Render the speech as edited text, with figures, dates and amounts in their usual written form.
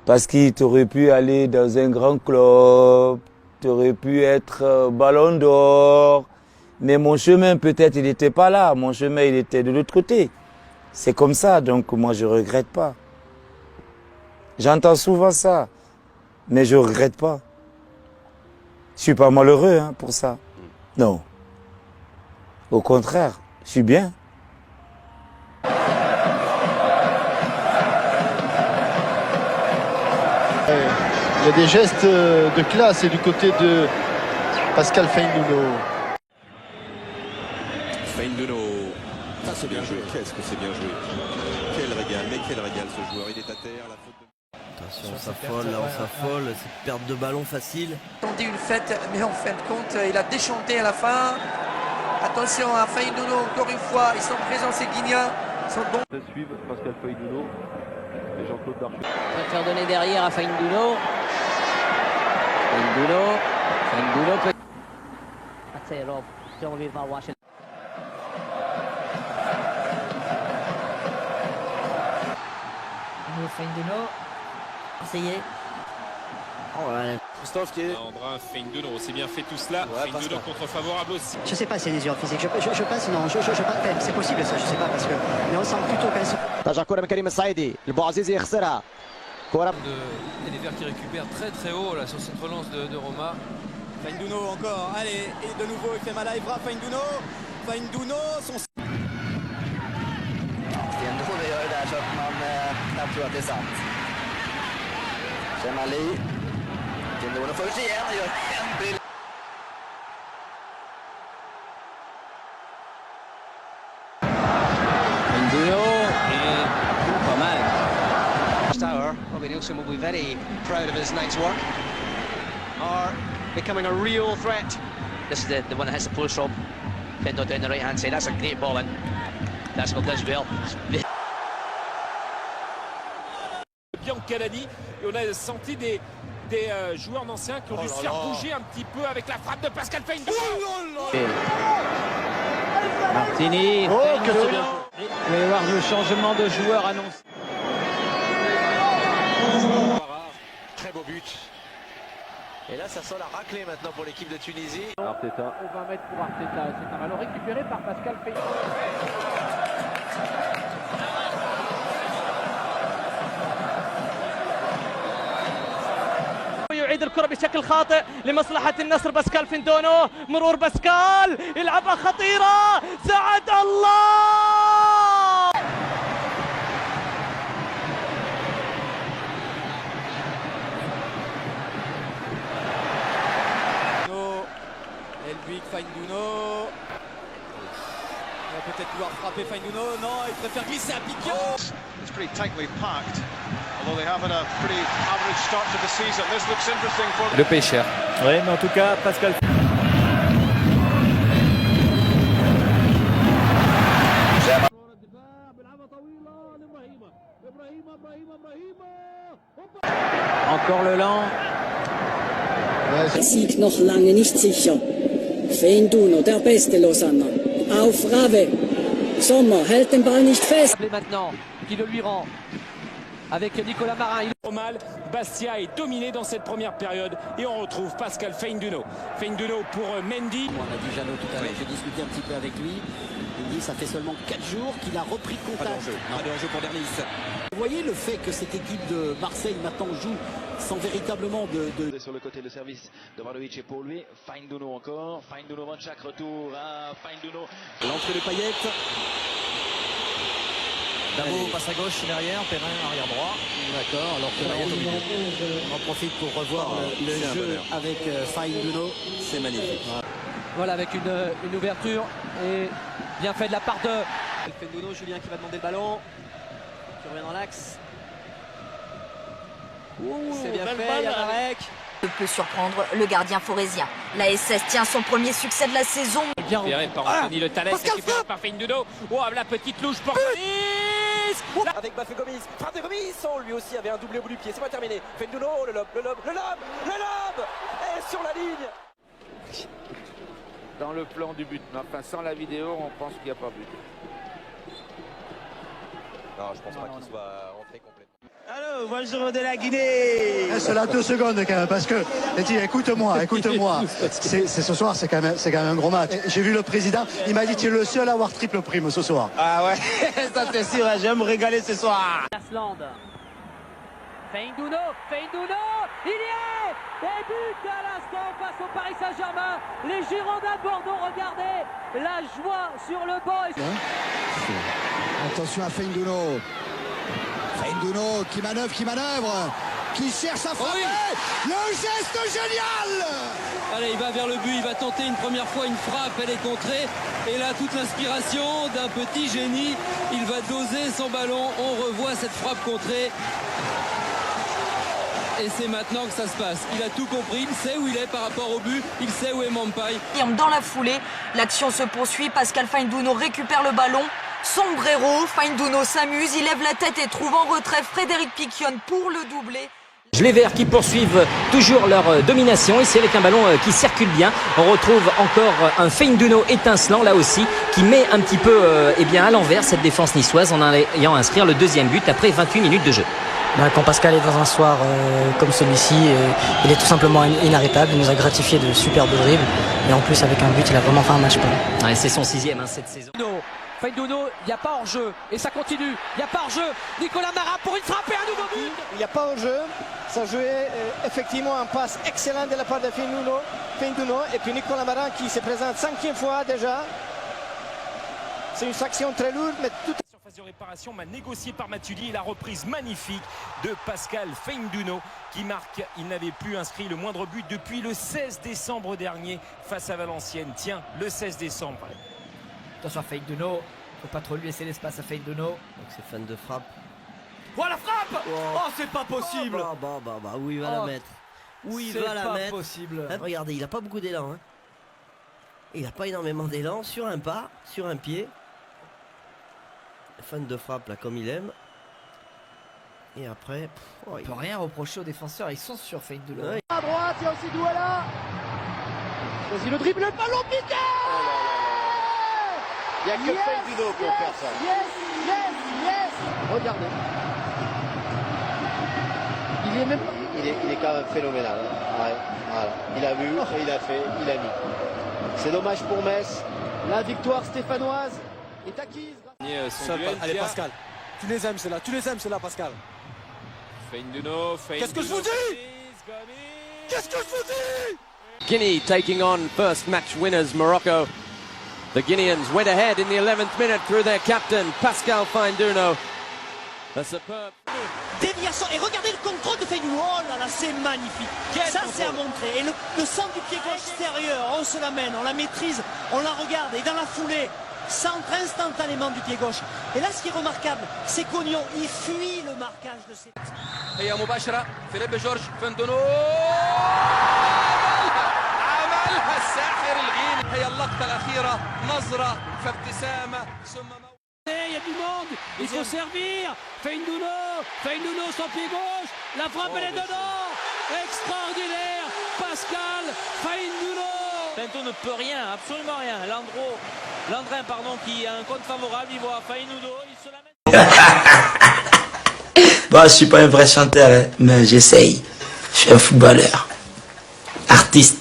Parce qu'il t'aurait pu aller dans un grand club, t'aurais pu être ballon d'or. Mais mon chemin, peut-être, il n'était pas là. Mon chemin, il était de l'autre côté. C'est comme ça, donc moi, je regrette pas. J'entends souvent ça, mais je regrette pas. Je suis pas malheureux hein, pour ça. Non. Au contraire, je suis bien. Il y a des gestes de classe et du côté de Pascal Feindouno. Feindouno, ça c'est bien joué. Qu'est-ce que c'est bien joué. Quel régal, mais quel régal ce joueur. Il est à terre, la faute de... Attention, on s'affole, là on s'affole, c'est perte de ballon facile. On dit une fête, mais en fin de compte, il a déchanté à la fin. Attention à Feindouno, encore une fois, ils sont présents ces Guinéens. Ils sont bons. Suivent Pascal Feindouno et Jean-Claude Darche. On va faire donner derrière à Feindouno. Feindouno peut... That's it, Rob. Don't worry about watching. Feindouno. Essayez. Oh ouais. Christophe qui est... Andra, Feindouno, c'est bien fait tout cela. Ouais, Feindouno contre-favorable aussi. Je sais pas si c'est des erreurs physiques. Je pense non. C'est possible ça, je sais pas parce que. Mais on sent plutôt qu'un. ترجع كرة من كريم السعيدي البوعزيزي يخسرها كرة et les Verts qui récupèrent très haut là sur cette relance de Roma. Feindouno encore, allez, et de nouveau il fait mal à Evra, Feindouno, son... Stenro gör det där så att man knappt tror att det är sant. Kemali. Feindouno först igen och gör en briljant. Feindouno et pas mal. Tower, Robbie Nielsen will be very proud of his night's work. Are becoming a real threat. This is the one that hits the post, Rob. Fendo down the right hand side. That's a great ball in. That's what does well. Biancalani, et on a senti des joueurs anciens qui ont dû se faire bouger un petit peu avec la frappe de Pascal Feindouno. Martini. Oh, que c'est bien. Il va y avoir le changement de joueur annoncé. Très beau but. Et là, ça sent la raclée maintenant pour l'équipe de Tunisie. Arteta. On va mettre pour Arteta. C'est un ballon récupéré par Pascal Feindouno. يعيد الكرة بشكل خاطئ لمصلحة النصر. باسكال فيندونو، مرور باسكال، يلعبها خطيرة، سعد الله. Elbik, Feindouno. Il va peut-être pouvoir frapper Feindouno. Non, il préfère glisser à Piquet. It's pretty tightly packed. Although they have had a pretty average start to the season. This looks interesting for Le pêcheur. Oui, mais en tout cas, Pascal. Encore le lent. Sieg noch lange nicht sicher. Feindouno, der beste Lausanne. Auf Rave. Sommer hält den Ball nicht fest. Maintenant, qui le lui rend. Avec Nicolas Marin. Au mal, Bastia est dominé dans cette première période et on retrouve Pascal Feindouno. Feindouno pour Mendy. On a dit Jeannot tout à l'heure, j'ai discuté un petit peu avec lui. Il dit ça fait seulement 4 jours qu'il a repris contact. Pas de enjeu pour Derlis. Vous voyez le fait que cette équipe de Marseille maintenant joue sans véritablement de... Sur le côté de service de Vlahovic et pour lui, Feindouno encore. Feindouno, Vanchak, retour à Feindouno. L'entrée de Payet. Davo passe à gauche derrière, Perrin arrière droit. D'accord, alors que là, on profite pour revoir le jeu avec Feindouno. C'est magnifique. Voilà, avec une ouverture et bien fait de la part de Feindouno, Julien qui va demander le ballon. Qui revient dans l'axe. C'est bien fait, Yamarek. Peut surprendre le gardien forésien. La SS tient son premier succès de la saison. Bien repéré par Anthony Le Tallès, récupéré par Feindouno. Oh, la petite louche pour Gomis. avec Bafé Gomis, frappe de Gomis, oh, lui aussi avait un doublé au bout du pied, c'est pas terminé. Feindouno, le lob, et sur la ligne. Dans le plan du but, mais enfin sans la vidéo, on pense qu'il n'y a pas but. Non, je pense pas qu'il soit rentré complètement. Allô, bonjour de la Guinée. Laisse-la 2 secondes quand même, parce que, écoute-moi. Ce soir, c'est quand même un gros match. J'ai vu le président, il m'a dit tu es le seul à avoir triple prime ce soir. Ah ouais, ça c'est sûr, je vais me régaler ce soir. Asland. Feindouno, il y est. Et but à l'instant face au Paris Saint-Germain. Les Girondins de Bordeaux, regardez la joie sur le banc. Attention à Feindouno. Feindouno qui manœuvre, qui cherche à frapper. Oui. Le geste génial. Allez, il va vers le but, il va tenter une première fois une frappe, elle est contrée. Et là, toute l'inspiration d'un petit génie. Il va doser son ballon, on revoit cette frappe contrée. Et c'est maintenant que ça se passe. Il a tout compris, il sait où il est par rapport au but, il sait où est Mampai. Dans la foulée, l'action se poursuit. Pascal Feindouno récupère le ballon. Sombrero, Feindouno s'amuse, il lève la tête et trouve en retrait Frédéric Piquion pour le doubler. Les Verts qui poursuivent toujours leur domination, ici avec un ballon qui circule bien. On retrouve encore un Feindouno étincelant là aussi, qui met un petit peu à l'envers cette défense niçoise en ayant inscrit le deuxième but après 28 minutes de jeu. Quand Pascal est dans un soir comme celui-ci, il est tout simplement inarrêtable. Il nous a gratifié de superbes dribbles. Et en plus, avec un but, il a vraiment fait un match plein. Ouais, c'est son 6e cette saison. Feindouno, il n'y a pas hors-jeu. Et ça continue. Il n'y a pas hors-jeu. Nicolas Marat pour une frappe et un nouveau but. Il n'y a pas hors-jeu. Ça jouait effectivement un passe excellent de la part de Feindouno. Et puis Nicolas Marat qui se présente 5e fois déjà. C'est une action très lourde, mais tout Surface de réparation négociée par Matuidi et la reprise magnifique de Pascal Feindouno qui marque. Il n'avait plus inscrit le moindre but depuis le 16 décembre dernier face à Valenciennes. Tiens, le 16 décembre. Attention à Feindouno, faut pas trop lui laisser l'espace à Feindouno. Donc c'est fan de frappe. Oh la frappe. Oh c'est pas possible. Où il va la mettre. Où il va la mettre. Possible. Regardez, il a pas beaucoup d'élan. Il a pas énormément d'élan sur un pas, sur un pied. Fan de frappe là comme il aime. Et après, on peut rien reprocher aux défenseurs, ils sont sur Feindouno. Ouais. À droite, il y a aussi Douala. Choisit le dribble, le ballon piqué. Il n'y a que Feindouno pour faire ça. Yes. Regardez. Il est même pas... Il est quand même phénoménal. Ouais, voilà. Il a vu, et il a fait, il a mis. C'est dommage pour Metz. La victoire stéphanoise est acquise. Allez Pascal, tu les aimes ceux-là Pascal. Feindouno. Qu'est-ce que je vous dis? Guinea taking on first match winners Morocco. The Guineans went ahead in the 11th minute through their captain Pascal Feindouno. A superb déviation et regardez le contrôle de Feindouno. Oh là là, c'est magnifique. Ça c'est à montrer. Et le centre du pied gauche extérieur, on se l'amène, on la maîtrise, on la regarde et dans la foulée. Centre instantanément du pied gauche. Et là, ce qui est remarquable, c'est qu'Oignon, il fuit le marquage de ses... هي مباشرة فيليب جورج فيندونو عملها الساحر الغيني. هي اللقطة الأخيرة نظرة فابتسامة ثم il y a du monde, il faut servir. Feindouno, son pied gauche, la frappe elle est dedans. Extraordinaire, Pascal Feindouno. Feindouno ne peut rien, absolument rien. Landrin, qui a un compte favorable, il voit Feindouno, il se la met. Bon, je suis pas un vrai chanteur, mais j'essaye. Je suis un footballeur, artiste.